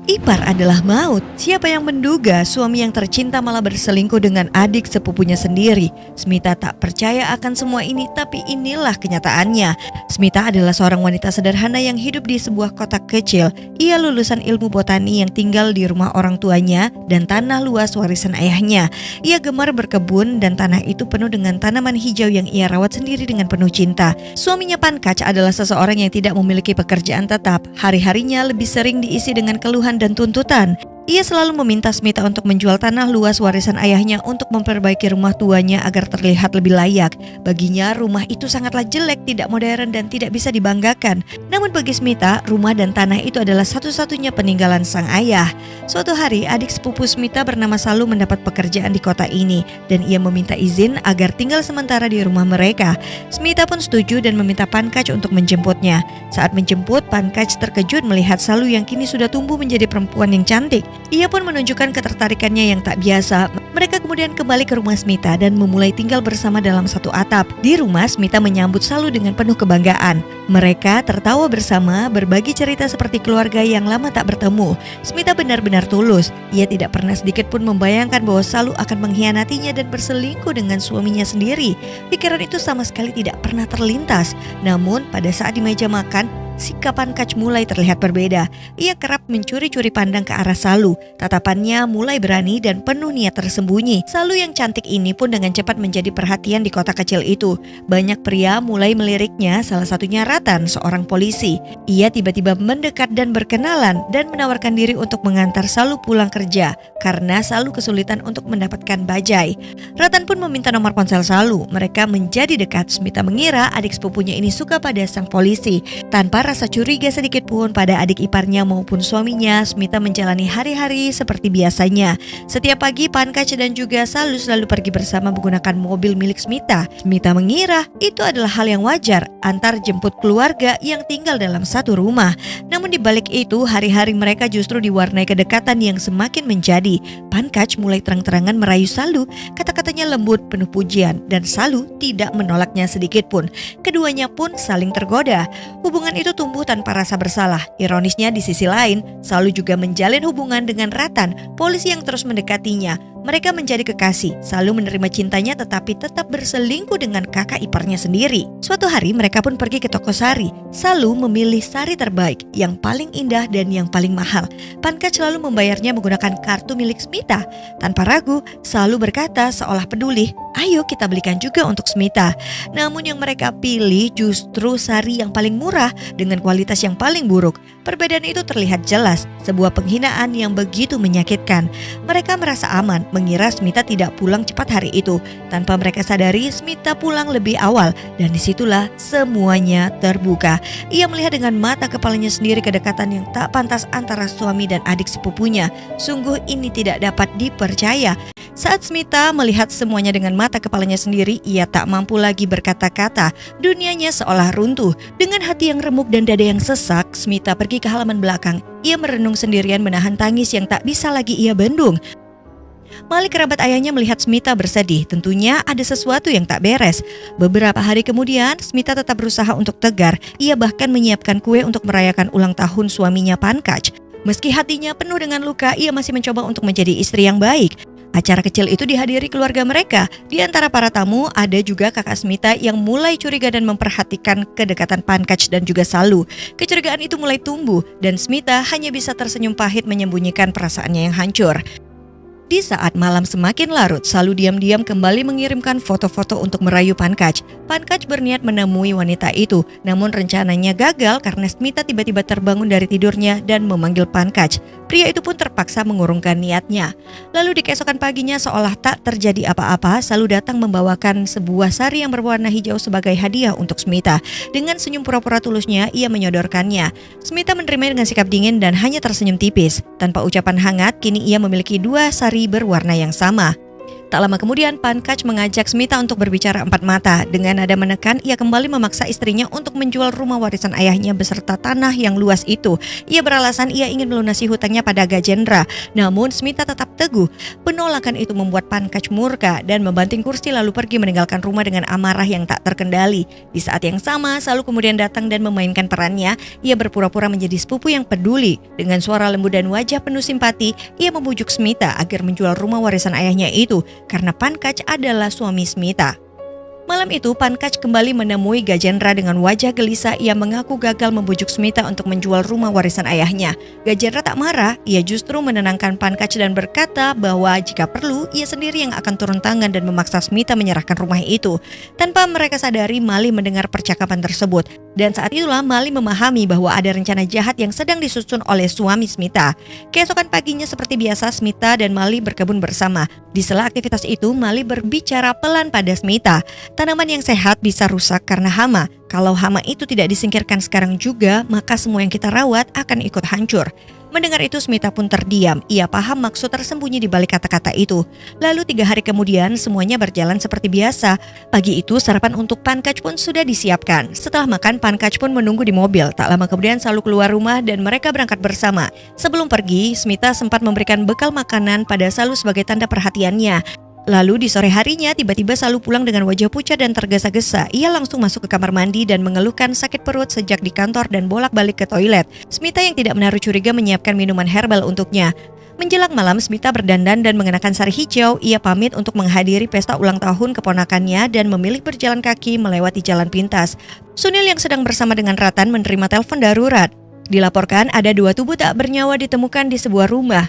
Ipar adalah maut. Siapa yang menduga suami yang tercinta malah berselingkuh dengan adik sepupunya sendiri? Smita tak percaya akan semua ini, tapi inilah kenyataannya. Smita adalah seorang wanita sederhana yang hidup di sebuah kota kecil. Ia lulusan ilmu botani yang tinggal di rumah orang tuanya dan tanah luas warisan ayahnya. Ia gemar berkebun dan tanah itu penuh dengan tanaman hijau yang ia rawat sendiri dengan penuh cinta. Suaminya Pankaj adalah seseorang yang tidak memiliki pekerjaan tetap. Hari-harinya lebih sering diisi dengan keluhan dan tuntutan. Ia selalu meminta Smita untuk menjual tanah luas warisan ayahnya untuk memperbaiki rumah tuanya agar terlihat lebih layak. Baginya rumah itu sangatlah jelek, tidak modern dan tidak bisa dibanggakan. Namun bagi Smita, rumah dan tanah itu adalah satu-satunya peninggalan sang ayah. Suatu hari adik sepupu Smita bernama Salu mendapat pekerjaan di kota ini dan ia meminta izin agar tinggal sementara di rumah mereka. Smita pun setuju dan meminta Pankaj untuk menjemputnya. Saat menjemput, Pankaj terkejut melihat Salu yang kini sudah tumbuh menjadi perempuan yang cantik. Ia pun menunjukkan ketertarikannya yang tak biasa. Mereka kemudian kembali ke rumah Smita dan memulai tinggal bersama dalam satu atap. Di rumah, Smita menyambut Salu dengan penuh kebanggaan. Mereka tertawa bersama, berbagi cerita seperti keluarga yang lama tak bertemu. Smita benar-benar tulus. Ia tidak pernah sedikit pun membayangkan bahwa Salu akan mengkhianatinya dan berselingkuh dengan suaminya sendiri. Pikiran itu sama sekali tidak pernah terlintas. Namun, pada saat di meja makan, sikap Pankaj mulai terlihat berbeda. Ia kerap mencuri-curi pandang ke arah Salu. Tatapannya mulai berani dan penuh niat tersembunyi. Salu yang cantik ini pun dengan cepat menjadi perhatian di kota kecil itu. Banyak pria mulai meliriknya, salah satunya Ratan, seorang polisi. Ia tiba-tiba mendekat dan berkenalan dan menawarkan diri untuk mengantar Salu pulang kerja karena Salu kesulitan untuk mendapatkan bajai. Ratan pun meminta nomor ponsel Salu. Mereka menjadi dekat. Smita mengira adik sepupunya ini suka pada sang polisi. Tanpa rasa curiga sedikit pun pada adik iparnya maupun suaminya, Smita menjalani hari-hari seperti biasanya. Setiap pagi Pankaj dan juga Salu selalu pergi bersama menggunakan mobil milik Smita. Smita mengira itu adalah hal yang wajar antar jemput keluarga yang tinggal dalam satu rumah. Namun di balik itu, hari-hari mereka justru diwarnai kedekatan yang semakin menjadi. Pankaj mulai terang-terangan merayu Salu. Kata-katanya lembut, penuh pujian, dan Salu tidak menolaknya sedikit pun. Keduanya pun saling tergoda. Hubungan itu tumbuh tanpa rasa bersalah. Ironisnya di sisi lain, Salu juga menjalin hubungan dengan Ratan, polisi yang terus mendekatinya. Mereka menjadi kekasih. Salu menerima cintanya tetapi tetap berselingkuh dengan kakak iparnya sendiri. Suatu hari mereka pun pergi ke toko sari. Salu memilih sari terbaik, yang paling indah dan yang paling mahal. Pankaj selalu membayarnya menggunakan kartu milik Smita. Tanpa ragu, Salu berkata seolah peduli, "Ayo kita belikan juga untuk Smita." Namun yang mereka pilih justru sari yang paling murah dengan kualitas yang paling buruk. Perbedaan itu terlihat jelas, sebuah penghinaan yang begitu menyakitkan. Mereka merasa aman, mengira Smita tidak pulang cepat hari itu. Tanpa mereka sadari, Smita pulang lebih awal dan disitulah semuanya terbuka. Ia melihat dengan mata kepalanya sendiri kedekatan yang tak pantas antara suami dan adik sepupunya. Sungguh ini tidak dapat dipercaya. Saat Smita melihat semuanya dengan mata kepalanya sendiri, ia tak mampu lagi berkata-kata. Dunianya seolah runtuh. Dengan hati yang remuk dan dada yang sesak, Smita pergi ke halaman belakang. Ia merenung sendirian menahan tangis yang tak bisa lagi ia bendung. Malik, kerabat ayahnya, melihat Smita bersedih. Tentunya ada sesuatu yang tak beres. Beberapa hari kemudian, Smita tetap berusaha untuk tegar. Ia bahkan menyiapkan kue untuk merayakan ulang tahun suaminya Pankaj. Meski hatinya penuh dengan luka, ia masih mencoba untuk menjadi istri yang baik. Acara kecil itu dihadiri keluarga mereka. Di antara para tamu ada juga kakak Smita yang mulai curiga dan memperhatikan kedekatan Pankaj dan juga Salu. Kecurigaan itu mulai tumbuh dan Smita hanya bisa tersenyum pahit menyembunyikan perasaannya yang hancur. Di saat malam semakin larut, Salu diam-diam kembali mengirimkan foto-foto untuk merayu Pankaj. Pankaj berniat menemui wanita itu, namun rencananya gagal karena Smita tiba-tiba terbangun dari tidurnya dan memanggil Pankaj. Pria itu pun terpaksa mengurungkan niatnya. Lalu di keesokan paginya seolah tak terjadi apa-apa, Salu datang membawakan sebuah sari yang berwarna hijau sebagai hadiah untuk Smita. Dengan senyum pura-pura tulusnya, ia menyodorkannya. Smita menerima dengan sikap dingin dan hanya tersenyum tipis. Tanpa ucapan hangat, kini ia memiliki dua sari berwarna yang sama. Tak lama kemudian, Pankaj mengajak Smita untuk berbicara empat mata. Dengan nada menekan, ia kembali memaksa istrinya untuk menjual rumah warisan ayahnya beserta tanah yang luas itu. Ia beralasan ia ingin melunasi hutangnya pada Gajendra. Namun Smita tetap teguh. Penolakan itu membuat Pankaj murka dan membanting kursi lalu pergi meninggalkan rumah dengan amarah yang tak terkendali. Di saat yang sama, Salu kemudian datang dan memainkan perannya. Ia berpura-pura menjadi sepupu yang peduli. Dengan suara lembut dan wajah penuh simpati, ia membujuk Smita agar menjual rumah warisan ayahnya itu karena Pankaj adalah suami Smita. Malam itu Pankaj kembali menemui Gajendra dengan wajah gelisah. Ia mengaku gagal membujuk Smita untuk menjual rumah warisan ayahnya. Gajendra tak marah, ia justru menenangkan Pankaj dan berkata bahwa jika perlu ia sendiri yang akan turun tangan dan memaksa Smita menyerahkan rumah itu. Tanpa mereka sadari, Mali mendengar percakapan tersebut. Dan saat itulah Mali memahami bahwa ada rencana jahat yang sedang disusun oleh suami Smita. Keesokan paginya seperti biasa Smita dan Mali berkebun bersama. Di sela aktivitas itu Mali berbicara pelan pada Smita. Tanaman yang sehat bisa rusak karena hama. Kalau hama itu tidak disingkirkan sekarang juga, maka semua yang kita rawat akan ikut hancur. Mendengar itu Smita pun terdiam. Ia paham maksud tersembunyi di balik kata-kata itu. Lalu 3 hari kemudian semuanya berjalan seperti biasa. Pagi itu sarapan untuk Pankaj pun sudah disiapkan. Setelah makan, Pankaj pun menunggu di mobil. Tak lama kemudian Salu keluar rumah dan mereka berangkat bersama. Sebelum pergi, Smita sempat memberikan bekal makanan pada Salu sebagai tanda perhatiannya. Lalu di sore harinya tiba-tiba Salu pulang dengan wajah pucat dan tergesa-gesa. Ia langsung masuk ke kamar mandi dan mengeluhkan sakit perut sejak di kantor dan bolak-balik ke toilet. Smita yang tidak menaruh curiga menyiapkan minuman herbal untuknya. Menjelang malam Smita berdandan dan mengenakan sari hijau. Ia pamit untuk menghadiri pesta ulang tahun keponakannya dan memilih berjalan kaki melewati jalan pintas. Sunil yang sedang bersama dengan Ratan menerima telepon darurat. Dilaporkan ada 2 tubuh tak bernyawa ditemukan di sebuah rumah.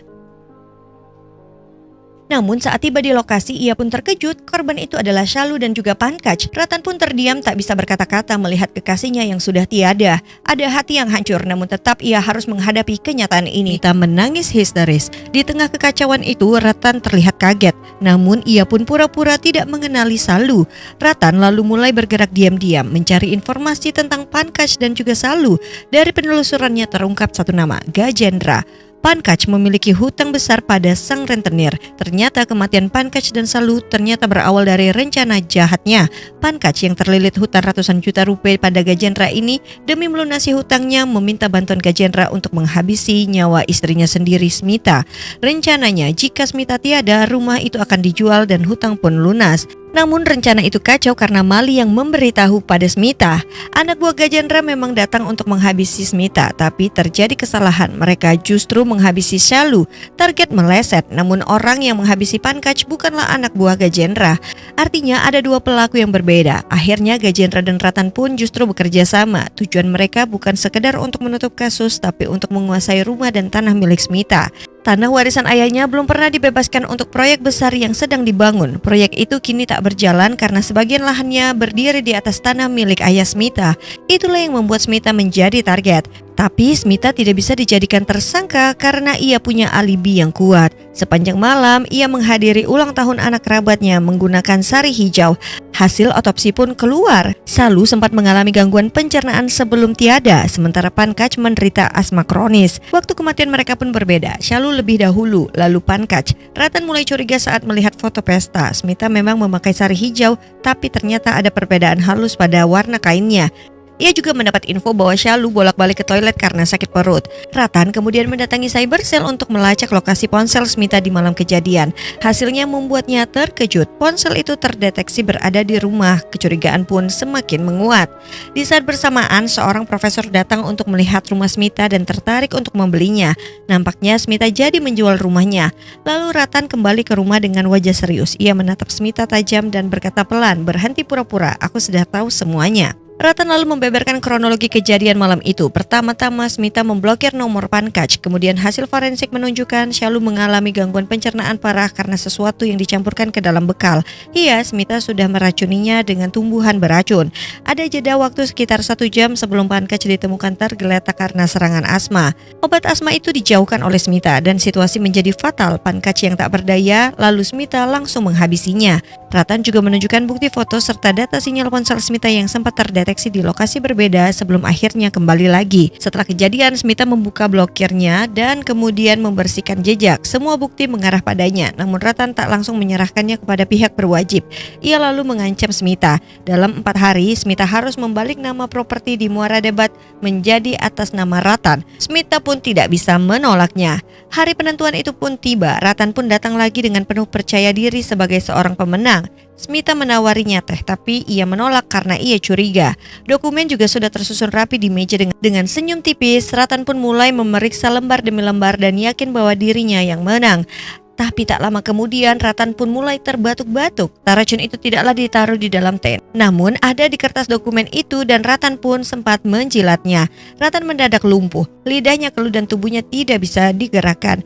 Namun saat tiba di lokasi ia pun terkejut, korban itu adalah Salu dan juga Pankaj. Ratan pun terdiam tak bisa berkata-kata melihat kekasihnya yang sudah tiada. Ada hati yang hancur namun tetap ia harus menghadapi kenyataan ini. Smita menangis histeris. Di tengah kekacauan itu Ratan terlihat kaget. Namun ia pun pura-pura tidak mengenali Salu. Ratan lalu mulai bergerak diam-diam mencari informasi tentang Pankaj dan juga Salu. Dari penelusurannya terungkap satu nama, Gajendra. Pankaj memiliki hutang besar pada sang rentenir. Ternyata kematian Pankaj dan Salu ternyata berawal dari rencana jahatnya. Pankaj yang terlilit hutang ratusan juta rupiah pada Gajendra ini demi melunasi hutangnya meminta bantuan Gajendra untuk menghabisi nyawa istrinya sendiri Smita. Rencananya jika Smita tiada, rumah itu akan dijual dan hutang pun lunas. Namun rencana itu kacau karena Mali yang memberitahu pada Smita. Anak buah Gajendra memang datang untuk menghabisi Smita, tapi terjadi kesalahan. Mereka justru menghabisi Salu. Target meleset, namun orang yang menghabisi Pankaj bukanlah anak buah Gajendra. Artinya ada 2 pelaku yang berbeda. Akhirnya Gajendra dan Ratan pun justru bekerja sama. Tujuan mereka bukan sekedar untuk menutup kasus, tapi untuk menguasai rumah dan tanah milik Smita. Tanah warisan ayahnya belum pernah dibebaskan untuk proyek besar yang sedang dibangun. Proyek itu kini tak berjalan karena sebagian lahannya berdiri di atas tanah milik ayah Smita. Itulah yang membuat Smita menjadi target. Tapi Smita tidak bisa dijadikan tersangka karena ia punya alibi yang kuat. Sepanjang malam ia menghadiri ulang tahun anak kerabatnya menggunakan sari hijau. Hasil otopsi pun keluar. Salu sempat mengalami gangguan pencernaan sebelum tiada, sementara Pankaj menderita asma kronis. Waktu kematian mereka pun berbeda. Salu lebih dahulu, lalu Pankaj. Ratan mulai curiga saat melihat foto pesta. Smita memang memakai sari hijau, tapi ternyata ada perbedaan halus pada warna kainnya. Ia juga mendapat info bahwa Salu bolak-balik ke toilet karena sakit perut. Ratan kemudian mendatangi Cybercell untuk melacak lokasi ponsel Smita di malam kejadian. Hasilnya membuatnya terkejut. Ponsel itu terdeteksi berada di rumah. Kecurigaan pun semakin menguat. Di saat bersamaan, seorang profesor datang untuk melihat rumah Smita dan tertarik untuk membelinya. Nampaknya Smita jadi menjual rumahnya. Lalu Ratan kembali ke rumah dengan wajah serius. Ia menatap Smita tajam dan berkata pelan, "Berhenti pura-pura, aku sudah tahu semuanya." Ratan lalu membeberkan kronologi kejadian malam itu. Pertama-tama Smita memblokir nomor Pankaj. Kemudian hasil forensik menunjukkan Salu mengalami gangguan pencernaan parah karena sesuatu yang dicampurkan ke dalam bekal. Iya, Smita sudah meracuninya dengan tumbuhan beracun. Ada jeda waktu sekitar 1 jam sebelum Pankaj ditemukan tergeletak karena serangan asma. Obat asma itu dijauhkan oleh Smita dan situasi menjadi fatal. Pankaj yang tak berdaya, lalu Smita langsung menghabisinya. Ratan juga menunjukkan bukti foto serta data sinyal ponsel Smita yang sempat terdeteksi terdeteksi di lokasi berbeda sebelum akhirnya kembali lagi. Setelah kejadian, Smita membuka blokirnya dan kemudian membersihkan jejak. Semua bukti mengarah padanya, namun Ratan tak langsung menyerahkannya kepada pihak berwajib. Ia lalu mengancam Smita. Dalam 4 hari, Smita harus membalik nama properti di Muara Debat menjadi atas nama Ratan. Smita pun tidak bisa menolaknya. Hari penentuan itu pun tiba. Ratan pun datang lagi dengan penuh percaya diri sebagai seorang pemenang. Smita menawarinya teh, tapi ia menolak karena ia curiga. Dokumen juga sudah tersusun rapi di meja dengan senyum tipis. Ratan pun mulai memeriksa lembar demi lembar dan yakin bahwa dirinya yang menang. Tapi tak lama kemudian Ratan pun mulai terbatuk-batuk. Racun itu tidaklah ditaruh di dalam teh, namun ada di kertas dokumen itu dan Ratan pun sempat menjilatnya. Ratan mendadak lumpuh, lidahnya keluh dan tubuhnya tidak bisa digerakkan.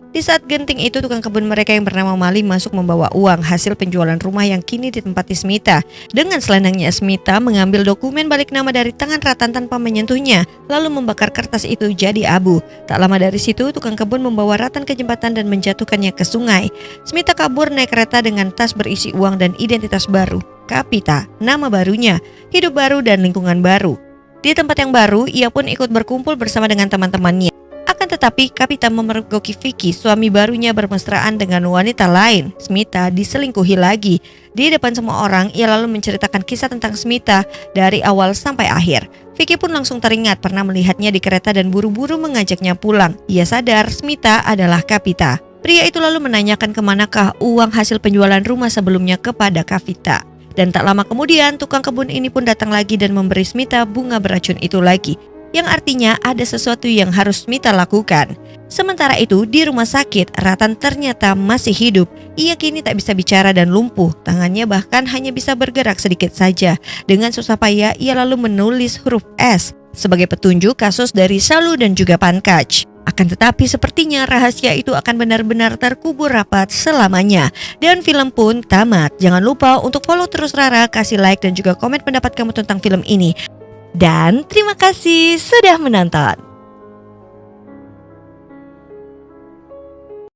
Di saat genting itu, tukang kebun mereka yang bernama Mali masuk membawa uang hasil penjualan rumah yang kini ditempati Smita. Dengan selendangnya, Smita mengambil dokumen balik nama dari tangan Ratan tanpa menyentuhnya, lalu membakar kertas itu jadi abu. Tak lama dari situ, tukang kebun membawa Ratan ke jembatan dan menjatuhkannya ke sungai. Smita kabur naik kereta dengan tas berisi uang dan identitas baru, Kapita, nama barunya, hidup baru dan lingkungan baru. Di tempat yang baru, ia pun ikut berkumpul bersama dengan teman-temannya. Akan tetapi, Kapita memergoki Vicky, suami barunya bermesraan dengan wanita lain. Smita diselingkuhi lagi. Di depan semua orang, ia lalu menceritakan kisah tentang Smita dari awal sampai akhir. Vicky pun langsung teringat pernah melihatnya di kereta dan buru-buru mengajaknya pulang. Ia sadar Smita adalah Kapita. Pria itu lalu menanyakan kemanakah uang hasil penjualan rumah sebelumnya kepada Kapita. Dan tak lama kemudian, tukang kebun ini pun datang lagi dan memberi Smita bunga beracun itu lagi, yang artinya ada sesuatu yang harus Smita lakukan. Sementara itu, di rumah sakit, Ratan ternyata masih hidup. Ia kini tak bisa bicara dan lumpuh. Tangannya bahkan hanya bisa bergerak sedikit saja. Dengan susah payah, ia lalu menulis huruf S sebagai petunjuk kasus dari Shalu dan juga Pankaj. Akan tetapi sepertinya rahasia itu akan benar-benar terkubur rapat selamanya. Dan film pun tamat. Jangan lupa untuk follow terus Rara, kasih like dan juga komen pendapat kamu tentang film ini. Dan terima kasih sudah menonton.